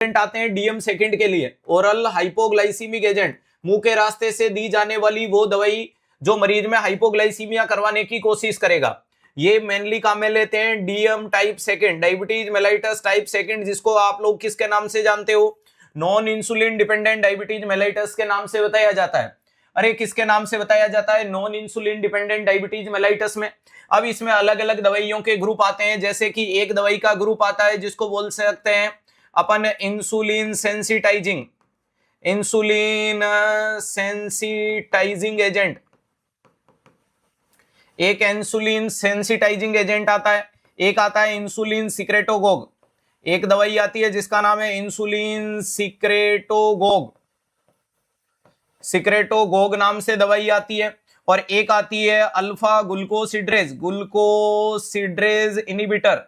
Agent आते हैं DM second के लिए, ओरल हाइपोग्लाइसीमिक एजेंट, मुंह के रास्ते से दी जाने वाली वो दवाई जो मरीज में हाइपोग्लाइसीमिया करवाने की कोशिश करेगा। ये मेनली काम में लेते हैं DM type second, diabetes mellitus type second, जिसको आप लोग किसके नाम से जानते हो? Non insulin dependent diabetes mellitus के नाम से बताया जाता है। अरे किसके नाम से बताया जाता है? Non insulin dependent diabetes mellitus में। अब इसमें अलग अलग दवाइयों के ग्रुप आते हैं, जैसे कि एक दवाई का ग्रुप आता है जिसको बोल सकते हैं अपन insulin sensitising, insulin sensitising agent, एक इंसुलिन सेंसिटाइजिंग एजेंट आता है। एक आता है इंसुलिन सिक्रेटोगोग, एक दवाई आती है जिसका नाम है इंसुलिन सिक्रेटोगोग, सिक्रेटोगोग नाम से दवाई आती है। और एक आती है अल्फा ग्लूकोसिड्रेज, ग्लूकोसिड्रेज इनिबिटर।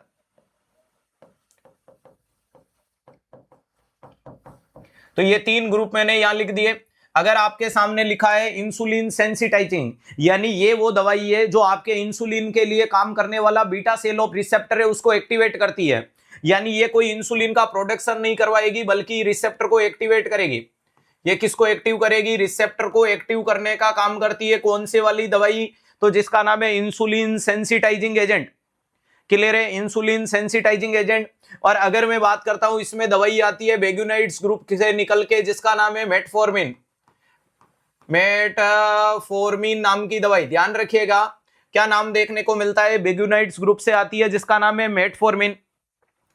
तो ये तीन ग्रुप मैंने यहां लिख दिए। अगर आपके सामने लिखा है इंसुलिन सेंसिटाइजिंग, यानी ये वो दवाई है जो आपके इंसुलिन के लिए काम करने वाला बीटा सेल ऑफ रिसेप्टर है उसको एक्टिवेट करती है, यानी ये कोई इंसुलिन का प्रोडक्शन नहीं करवाएगी बल्कि रिसेप्टर को एक्टिवेट करेगी। ये किसको एक्टिव करेगी? रिसेप्टर को एक्टिव करने का काम करती है। कौन से वाली दवाई? तो जिसका नाम है इंसुलिन सेंसिटाइजिंग एजेंट। क्लियर है? Insulin sensitising agent. और अगर मैं बात करता हूं, इसमें दवाई आती है बेगुनाइड्स ग्रुप से निकल के, जिसका नाम है मेटफॉर्मिन, मेटफॉर्मिन नाम की दवाई। ध्यान रखिएगा क्या नाम देखने को मिलता है, बेगुनाइड्स ग्रुप से आती है जिसका नाम है मेटफॉर्मिन।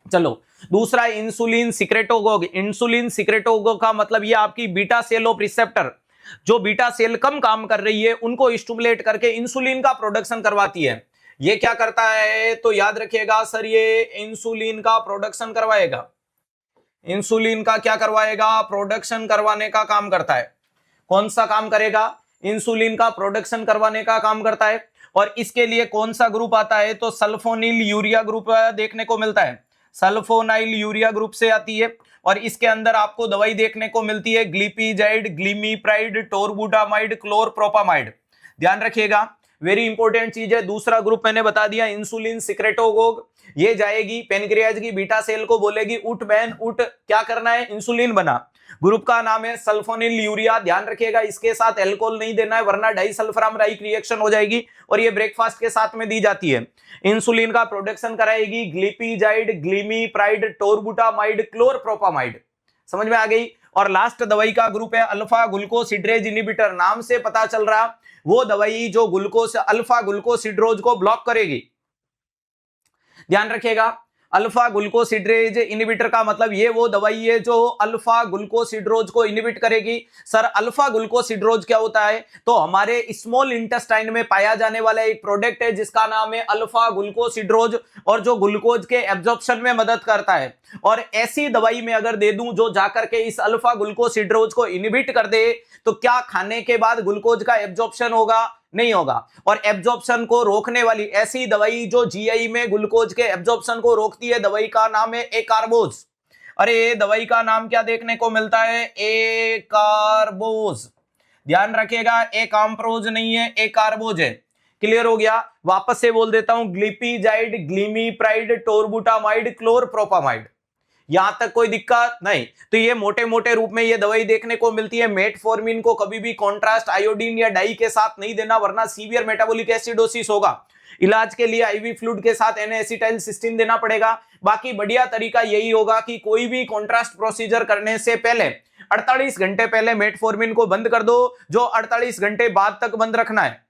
चलो दूसरा इंसुलिन सिक्रेटोगोग। इंसुलिन सिक्रेटोगोग का मतलब ये आपकी बीटा सेल ऑफ रिसेप्टर, जो बीटा सेल कम काम कर रही है उनको स्टिमुलेट करके इंसुलिन का प्रोडक्शन करवाती है। ये क्या करता है? तो याद रखिएगा सर, ये इंसुलिन का प्रोडक्शन करवाएगा। इंसुलिन का क्या करवाएगा? प्रोडक्शन करवाने का काम करता है। कौन सा काम करेगा? इंसुलिन का प्रोडक्शन करवाने का काम करता है। और इसके लिए कौन सा ग्रुप आता है? तो सल्फोनिल यूरिया ग्रुप देखने को मिलता है, सल्फोनाइल यूरिया ग्रुप से आती है। और इसके अंदर आपको दवाई देखने को मिलती है ग्लिपिजाइड, ग्लिमीप्राइड, टोरबुटामाइड, क्लोरप्रोपामाइड। ध्यान रखिएगा, वेरी इंपॉर्टेंट चीज है। दूसरा ग्रुप मैंने बता दिया इंसुलिन सिक्रेटोगोग। ये जाएगी पेनक्रियाज की बीटा सेल को, बोलेगी उठ बहन उठ, क्या करना है? इंसुलिन बना। ग्रुप का नाम है सल्फोनिल यूरिया। ध्यान रखिएगा इसके साथ अल्कोहल नहीं देना है वरना डाइसल्फरामाइड रिएक्शन हो जाएगी, और ये ब्रेकफास्ट के साथ में दी जाती है। इंसुलिन का प्रोडक्शन कराएगी ग्लिपिजाइड, ग्लिमीप्राइड, टोरबुटामाइड, क्लोरप्रोपामाइड। समझ में आ गई? और लास्ट दवाई का ग्रुप है अल्फा ग्लूकोसिड्रेज इनिबिटर। नाम से पता चल रहा वो दवाई जो ग्लूकोस अल्फा ग्लूकोसिड्रोज को ब्लॉक करेगी। ध्यान रखिएगा, अल्फा ग्लूकोसिड्रेज इनिबिटर का मतलब ये वो दवाई है जो अल्फा ग्लूकोसिड्रोज को इनिबिट करेगी। सर अल्फा ग्लूकोसिड्रोज क्या होता है? तो हमारे स्मॉल इंटेस्टाइन में पाया जाने वाला एक प्रोडक्ट है जिसका नाम है अल्फा ग्लूकोसिड्रोज, और जो ग्लूकोज के एब्जॉर्प्शन में मदद करता है। और ऐसी दवाई में अगर दे दूं जो जाकर के इस अल्फा ग्लूकोसिड्रोज को इनिबिट कर दे, तो क्या खाने के बाद ग्लूकोज का एब्जॉर्प्शन होगा? नहीं होगा। और एब्जॉर्प्शन को रोकने वाली ऐसी दवाई जो जीआई में ग्लूकोज के एब्जॉर्प्शन को रोकती है, दवाई का नाम है एकार्बोज। अरे दवाई का नाम क्या देखने को मिलता है? एकार्बोज। ध्यान रखिएगा, एकाम्प्रोज नहीं है, एकार्बोज है। क्लियर हो गया? वापस से बोल देता हूं, ग्लिपिजाइड, ग्लिमीप्राइड, टोरबुटामाइड, क्लोरप्रोपामाइड। यहां तक कोई दिक्कत नहीं? तो ये मोटे मोटे रूप में ये दवाई देखने को मिलती है। मेटफॉर्मिन को कभी भी कॉन्ट्रास्ट आयोडीन या डाई के साथ नहीं देना वरना सीवियर मेटाबॉलिक एसिडोसिस होगा। इलाज के लिए आईवी फ्लूइड के साथ N-एसिटाइलसिस्टीन देना पड़ेगा। बाकी बढ़िया तरीका यही होगा कि कोई भी कॉन्ट्रास्ट प्रोसीजर करने से पहले 48 घंटे पहले मेटफॉर्मिन को बंद कर दो, जो 48 घंटे बाद तक बंद रखना है।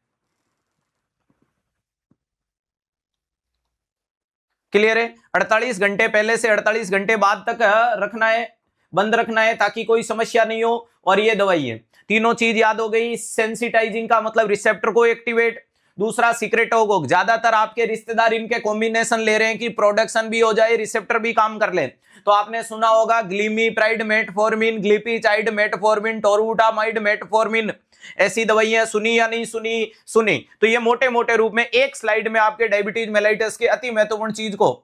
क्लियर है? 48 घंटे पहले से 48 घंटे बाद तक रखना है, बंद रखना है, ताकि कोई समस्या नहीं हो। और ये दवाई है, तीनों चीज याद हो गई। सेंसिटाइजिंग का मतलब रिसेप्टर को एक्टिवेट, दूसरा सिक्रेटोगोग, ज्यादातर आपके रिश्तेदार इनके कॉम्बिनेशन ले रहे हैं कि प्रोडक्शन भी हो जाए रिसेप्टर भी काम कर ले। तो आपने सुना होगा glimepiride metformin, glipizide metformin, tolbutamide metformin. ऐसी दवाइयां सुनी या नहीं सुनी? सुनी। तो ये मोटे मोटे रूप में एक स्लाइड में आपके डायबिटीज मेलाइटस के अति महत्वपूर्ण चीज को